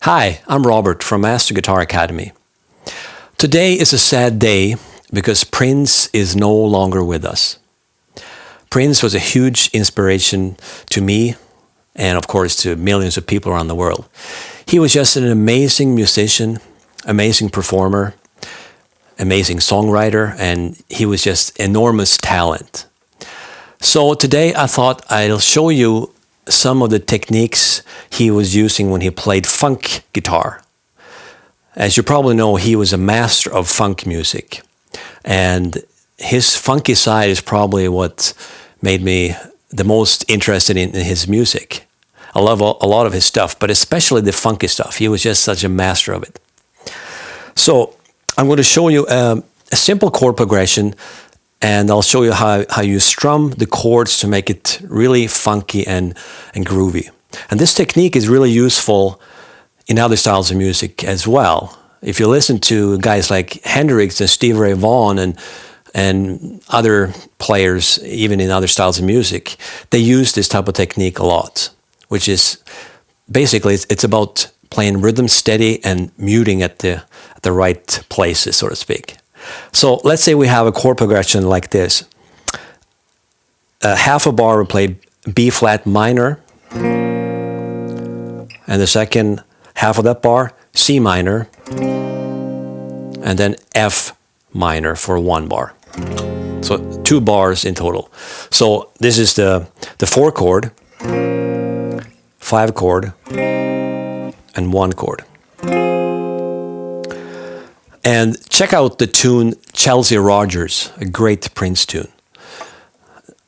Hi, I'm Robert from Master Guitar Academy. Today is a sad day because Prince is no longer with us. Prince was a huge inspiration to me and of course to millions of people around the world. He was just an amazing musician, amazing performer, amazing songwriter, and he was just enormous talent. So today I thought I'll show you some of the techniques he was using when he played funk guitar. As you probably know, he was a master of funk music, and his funky side is probably what made me the most interested in his music. I love a lot of his stuff, but especially the funky stuff. He was just such a master of it. So I'm going to show you a simple chord progression, and I'll show you how you strum the chords to make it really funky and groovy. And this technique is really useful in other styles of music as well. If you listen to guys like Hendrix and Stevie Ray Vaughan and other players, even in other styles of music, they use this type of technique a lot, which is basically it's about playing rhythm steady and muting at the right places, so to speak. So let's say we have a chord progression like this. Half a bar we play B flat minor, and the second half of that bar C minor, and then F minor for one bar. So 2 bars in total. So this is the 4 chord, 5 chord, and 1 chord. And check out the tune Chelsea Rodgers, a great Prince tune.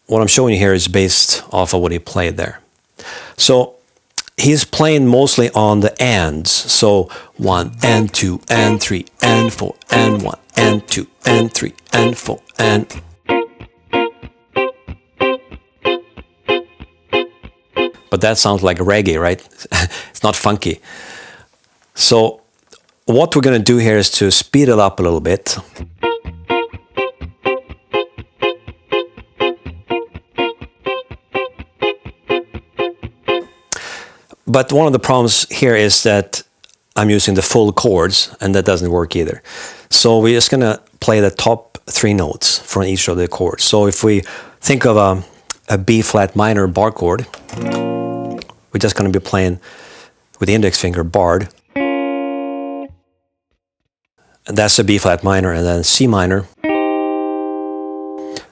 What I'm showing you here is based off of what he played there. So he's playing mostly on the ands. So 1 and 2 and 3 and 4 and 1 and 2 and 3 and 4 and... But that sounds like reggae, right? It's not funky. So what we're going to do here is to speed it up a little bit. But one of the problems here is that I'm using the full chords, and that doesn't work either. So we're just going to play the top 3 notes from each of the chords. So if we think of a B flat minor bar chord, we're just going to be playing with the index finger barred. And that's a B flat minor, and then C minor,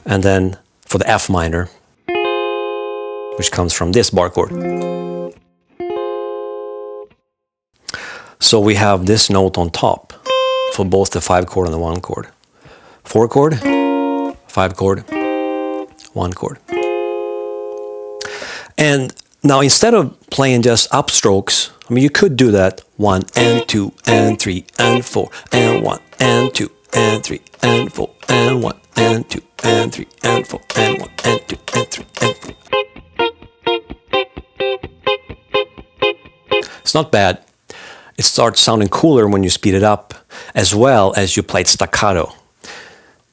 and then for the F minor, which comes from this bar chord. So we have this note on top for both the 5 chord and the 1 chord. 4 chord, 5 chord, 1 chord. And now instead of playing just upstrokes, I mean, you could do that 1 and 2 and 3 and 4 and 1 and 2 and 3 and 4 and 1 and 2 and 3 and 4 and 1 and 2 and 3 and 4. It's not bad. It starts sounding cooler when you speed it up, as well as you played staccato,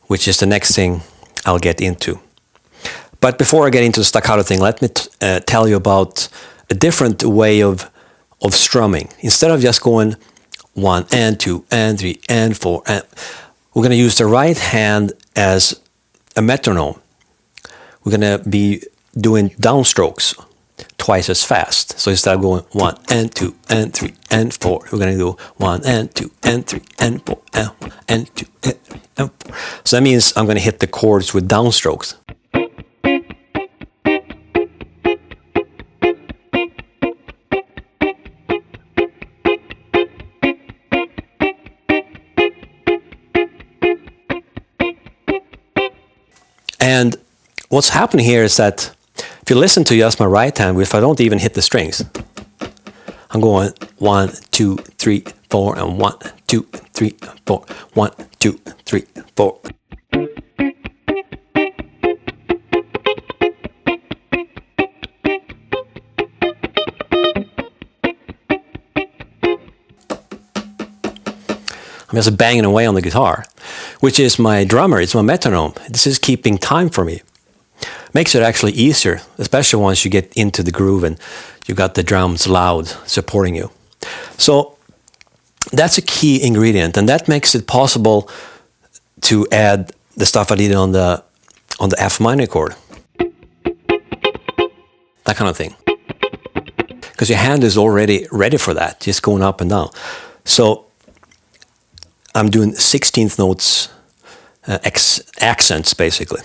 which is the next thing I'll get into. But before I get into the staccato thing, let me tell you about a different way of strumming. Instead of just going 1 and 2 and 3 and 4, and we're going to use the right hand as a metronome. We're going to be doing downstrokes twice as fast. So instead of going 1 and 2 and 3 and 4, we're going to do 1 and 2 and 3 and 4 and 1 and 2 and 3 and 4. So that means I'm going to hit the chords with downstrokes. And what's happening here is that if you listen to just my right hand, if I don't even hit the strings, I'm going 1, 2, 3, 4, and 1, 2, 3, 4. 1, 2, 3, 4. I'm just banging away on the guitar, which is my drummer, it's my metronome. This is keeping time for me. Makes it actually easier, especially once you get into the groove and you got the drums loud supporting you. So that's a key ingredient, and that makes it possible to add the stuff I did on the F minor chord. That kind of thing. Because your hand is already ready for that, just going up and down. So I'm doing 16th notes, accents basically,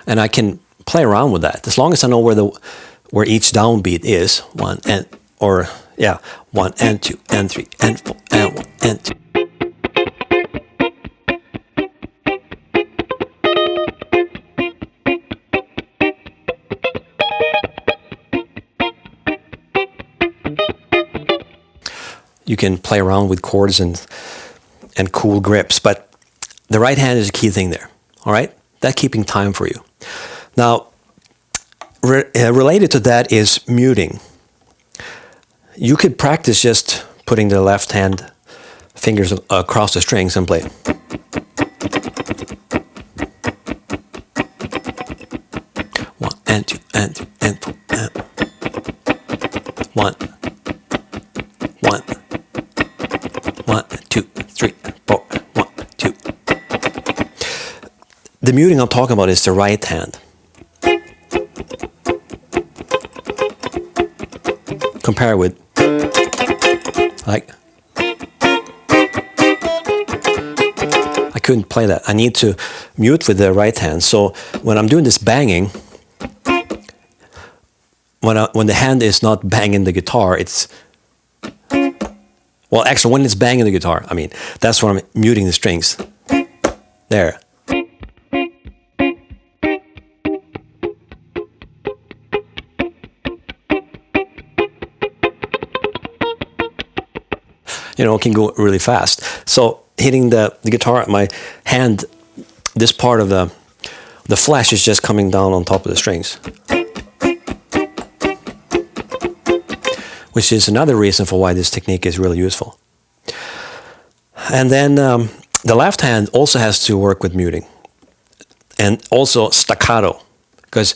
and I can play around with that as long as I know where each downbeat is. 1 and 1 and 2 and 3 and 4 and 1 and 2. You can play around with chords and cool grips, but the right hand is a key thing there, all right? That's keeping time for you. Now, related to that is muting. You could practice just putting the left hand fingers across the strings and play. One and 2 and 3 and 4 and 1. 1. 1, 2, 3, 4, 1, 2. The muting I'm talking about is the right hand. Compare with, like, I couldn't play that. I need to mute with the right hand. So when I'm doing this banging, when the hand is not banging the guitar, it's, well, actually, when it's banging the guitar, I mean, that's when I'm muting the strings. There. You know, it can go really fast. So hitting the guitar, my hand, this part of the flash is just coming down on top of the strings. Which is another reason for why this technique is really useful. And then the left hand also has to work with muting. And also staccato, because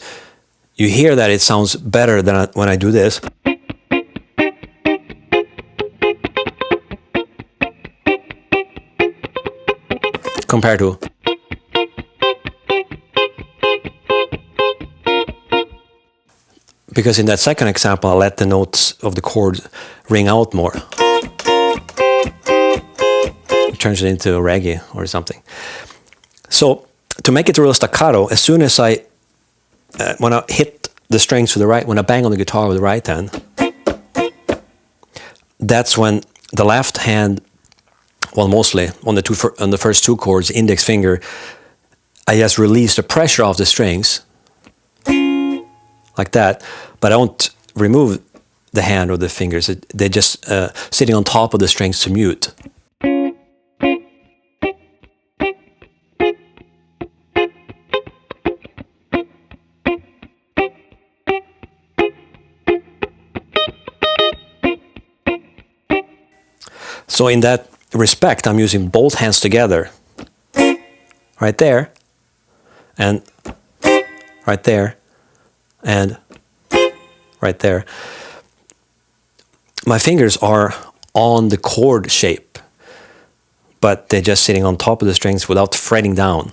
you hear that it sounds better than when I do this. Compared to. Because in that second example, I let the notes of the chord ring out more. It turns it into a reggae or something. So to make it real staccato, as soon as when I hit the strings with the right, when I bang on the guitar with the right hand, that's when the left hand, well, mostly on the first two chords, index finger, I just release the pressure off the strings, like that, but I don't remove the hand or the fingers. They're just sitting on top of the strings to mute. So in that respect, I'm using both hands together, right there, and right there, and right there. My fingers are on the chord shape, but they're just sitting on top of the strings without fretting down.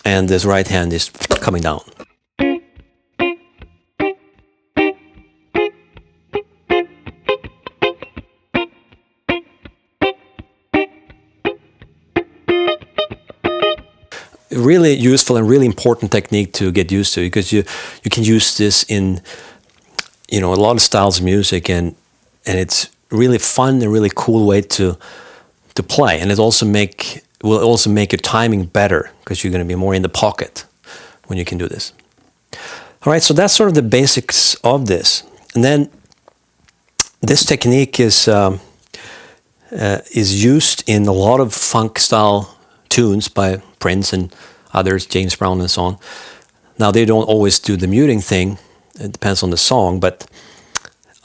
And this right hand is coming down. Really useful and really important technique to get used to, because you can use this in, you know, a lot of styles of music, and it's really fun and really cool way to play, and will also make your timing better, because you're going to be more in the pocket when you can do this. All right, so that's sort of the basics of this, and then this technique is is used in a lot of funk style tunes by Prince and others, James Brown and so on. Now they don't always do the muting thing, it depends on the song, but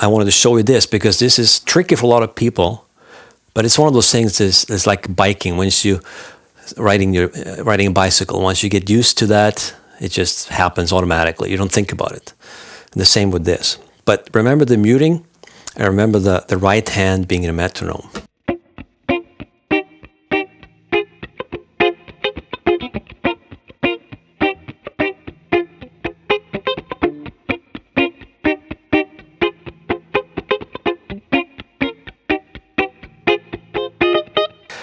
I wanted to show you this because this is tricky for a lot of people, but it's one of those things that's like biking. Once you riding a bicycle, once you get used to that, it just happens automatically. You don't think about it. And the same with this. But remember the muting, and remember the right hand being in a metronome.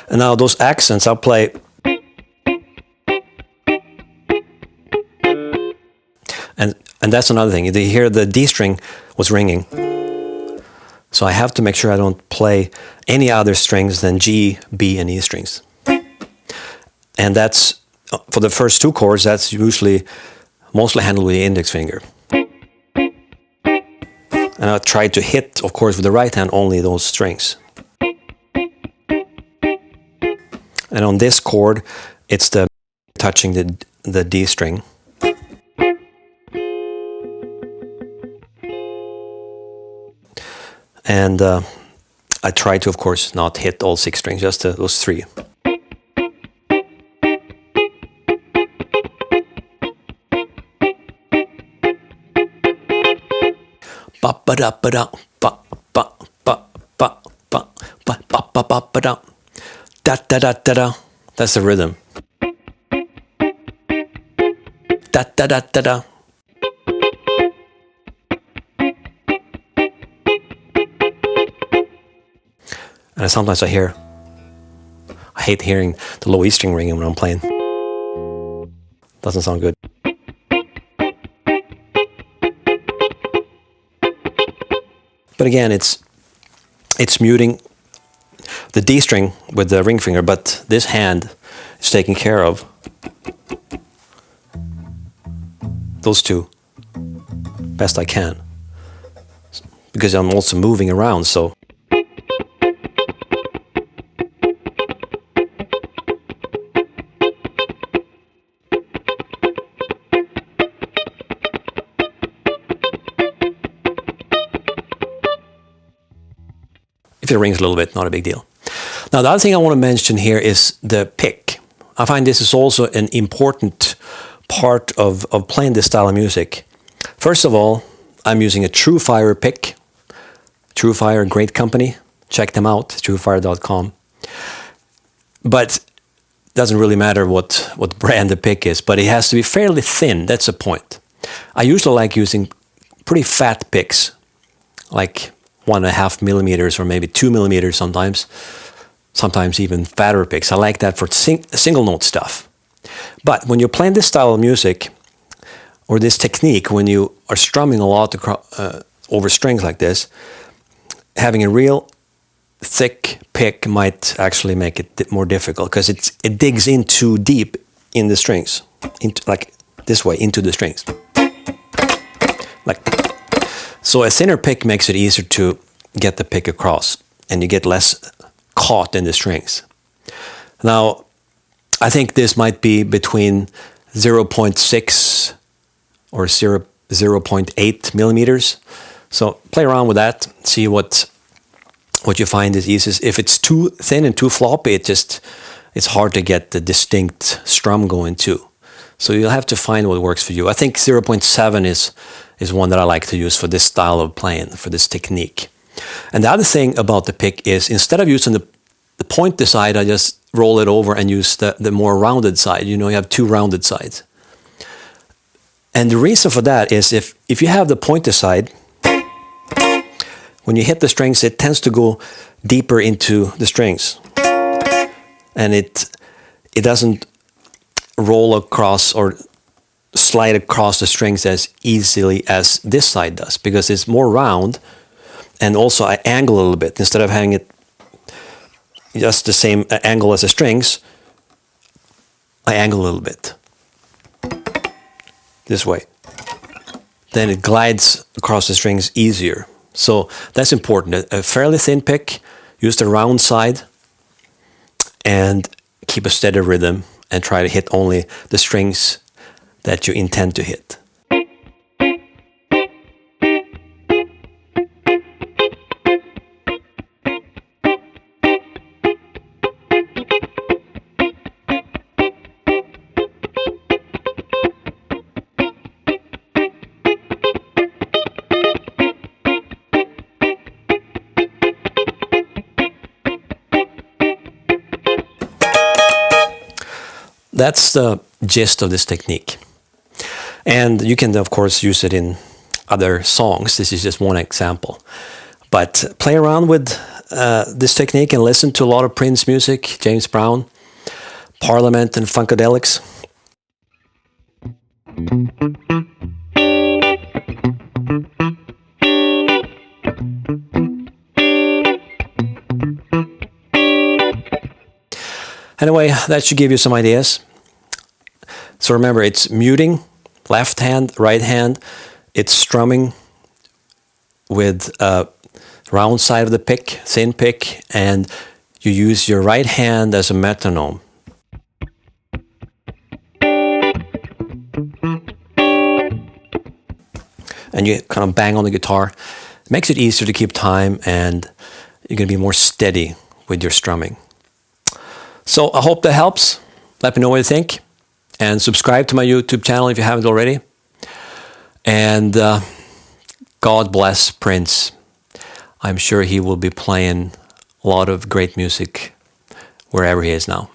And now those accents, I'll play. And that's another thing. You hear the D string was ringing. So I have to make sure I don't play any other strings than G, B, and E strings. And that's, for the first two chords, that's usually mostly handled with the index finger. And I try to hit, of course, with the right hand only those strings. And on this chord, it's the touching the D string. And I try to, of course, not hit all 6 strings, just those 3. Ba ba da ba da ba ba ba ba ba ba ba ba ba ba da da da da da da. That's the rhythm. Da da da da da. And sometimes I hate hearing the low E string ringing when I'm playing. Doesn't sound good. But again, it's muting the D string with the ring finger, but this hand is taking care of those two best I can. Because I'm also moving around, so. If it rings a little bit, not a big deal. Now, the other thing I want to mention here is the pick. I find this is also an important part of playing this style of music. First of all, I'm using a TrueFire pick. TrueFire, great company. Check them out, truefire.com. But it doesn't really matter what brand the pick is, but it has to be fairly thin. That's the point. I usually like using pretty fat picks, like 1.5 millimeters or maybe 2 millimeters sometimes even fatter picks. I like that for single note stuff. But when you're playing this style of music or this technique, when you are strumming a lot over strings like this, having a real thick pick might actually make it more difficult because it digs in too deep in the strings, like this way, into the strings. So a thinner pick makes it easier to get the pick across, and you get less caught in the strings. Now, I think this might be between 0.6 or 0.8 millimeters. So play around with that, see what you find is easiest. If it's too thin and too floppy, it's hard to get the distinct strum going too. So you'll have to find what works for you. I think 0.7 is one that I like to use for this style of playing, for this technique. And the other thing about the pick is instead of using the pointed side, I just roll it over and use the more rounded side. You know, you have 2 rounded sides. And the reason for that is if you have the pointed side, when you hit the strings, it tends to go deeper into the strings. And it doesn't roll across or slide across the strings as easily as this side does, because it's more round, and also I angle a little bit. Instead of having it just the same angle as the strings, I angle a little bit this way. Then it glides across the strings easier. So that's important. A fairly thin pick, use the round side and keep a steady rhythm and try to hit only the strings that you intend to hit. That's the gist of this technique. And you can, of course, use it in other songs. This is just one example. But play around with this technique and listen to a lot of Prince music, James Brown, Parliament, and Funkadelics. Anyway, that should give you some ideas. So remember, it's muting, left hand, right hand. It's strumming with a round side of the pick, thin pick, and you use your right hand as a metronome. And you kind of bang on the guitar. It makes it easier to keep time, and you're going to be more steady with your strumming. So I hope that helps. Let me know what you think. And subscribe to my YouTube channel if you haven't already. And God bless Prince. I'm sure he will be playing a lot of great music wherever he is now.